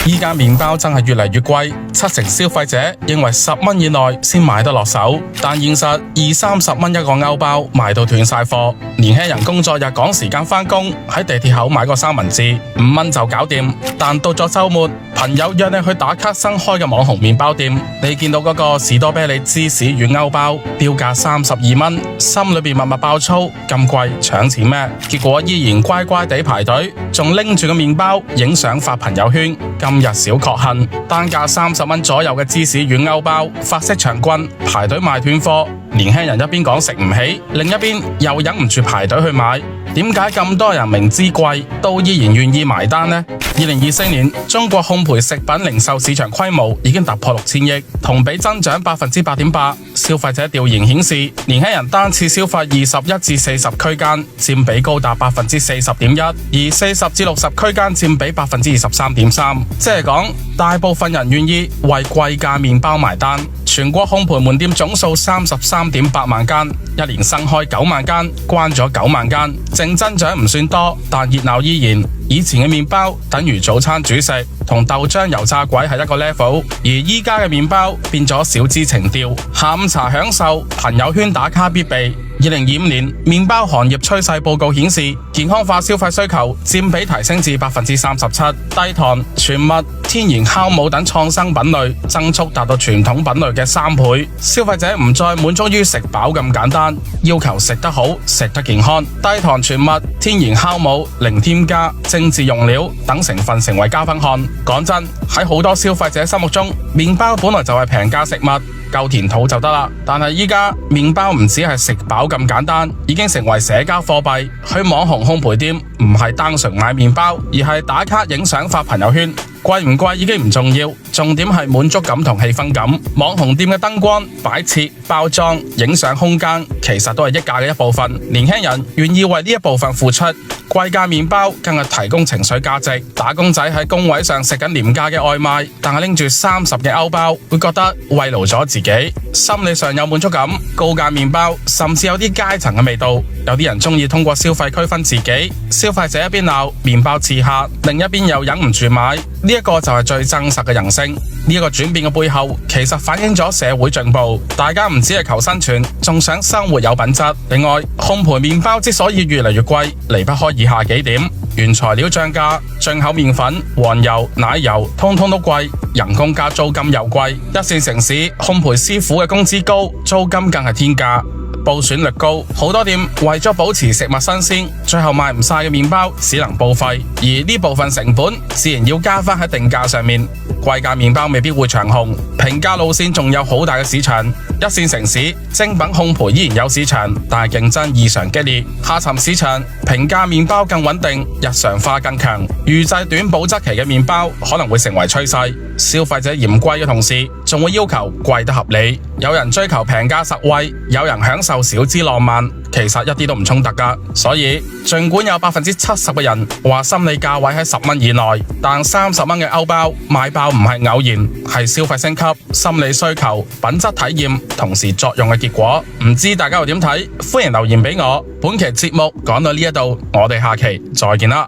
依家麵包真係越嚟越貴，70%消費者認為10蚊以內先買得落手，但現實20-30蚊一個歐包賣到斷晒貨。年輕人工作日趕時間返工，喺地鐵口買個三文治5蚊就搞掂，但到咗週末，朋友約你去打卡新開嘅網紅麵包店，你見到嗰個士多啤梨芝士軟歐包標價32蚊，心裏邊默默爆粗，咁貴搶錢咩？結果依然乖乖地排隊，仲拎住個麵包影相發朋友圈。今日小確幸，單價30蚊左右嘅芝士軟歐包發色長棍，排隊賣斷貨。年輕人一邊講食唔起，另一邊又忍唔住排隊去買。點解咁多人明知貴都依然願意埋單呢？2024年中國烘焙食品零售市場規模已經突破6000億，同比增長8.8%。消費者調研顯示，年輕人單次消費21至40區間佔比高達40.1%，而40至60區間佔比23.3%。即係講，大部分人願意為貴價麵包埋單。全國烘焙門店總數33.8萬間，一年新開9萬間，關咗9萬間，淨增長唔算多，但熱鬧依然。以前嘅麵包等於早餐主食，同豆漿油炸鬼係一個 level， 而依家嘅麵包變咗小資情調，下午茶享受，朋友圈打卡必備。2025年麵包行業趨勢報告顯示，健康化消費需求佔比提升至37%，低糖、全麥、天然酵母等創新品類增速達到傳統品類嘅3倍。消費者唔再滿足於食飽咁簡單，要求食得好、食得健康。低糖、全麥、天然酵母、零添加、精緻用料等成分成為加分項。講真，喺好多消費者心目中，麵包本來就係平價食物，夠填肚就得啦。但係依家麵包唔只係食飽咁簡單，已經成為社交貨幣。去網紅烘焙店唔係單純買麵包，而係打卡影相發朋友圈。貴唔貴已經唔重要，重點係滿足感同氣氛感。網紅店嘅燈光、擺設、包裝、影相空間，其實都係溢價嘅一部分。年輕人願意為呢一部分付出。貴價麵包更係提供情緒價值。打工仔喺工位上食緊廉價嘅外賣，但係拎住30嘅歐包，會覺得慰勞咗自己，心理上有滿足感。高價麵包甚至有啲階層嘅味道。有啲人中意通過消費區分自己。消費者一邊鬧麵包刺客，另一邊又忍唔住買。呢一個就係最真實嘅人性。呢一個轉變嘅背後，其實反映咗社會進步。大家唔止係求生存，仲想生活有品質。另外，烘焙麵包之所以越嚟越貴，離不開以下幾點：原材料漲價，進口麵粉、黃油、奶油，通通都貴，人工加租金又貴。一線城市烘焙師傅嘅工資高，租金更係天價。報選率高，好多店為咗保持食物新鮮，最後賣唔晒嘅麵包只能報廢，而呢部分成本自然要加返喺定價上面。貴價麵包未必會長紅，平價路線仲有好大嘅市場。一線城市精品烘焙依然有市場，但係競爭異常激烈。下沉市場平價麵包更穩定，日常化更強，預製短保質期嘅麵包可能會成為趨勢。消費者嫌貴嘅同時，仲會要求貴得合理。有人追求平價實惠，有人享受小資浪漫，其實一啲都唔衝突㗎。所以儘管有70%嘅人話心理價位喺10蚊以內，但30蚊嘅歐包賣爆唔係偶然，係消費升級、心理需求、品質體驗同時作用嘅結果。唔知大家又點睇？歡迎留言俾我。本期節目講到呢一度，我哋下期再見啦。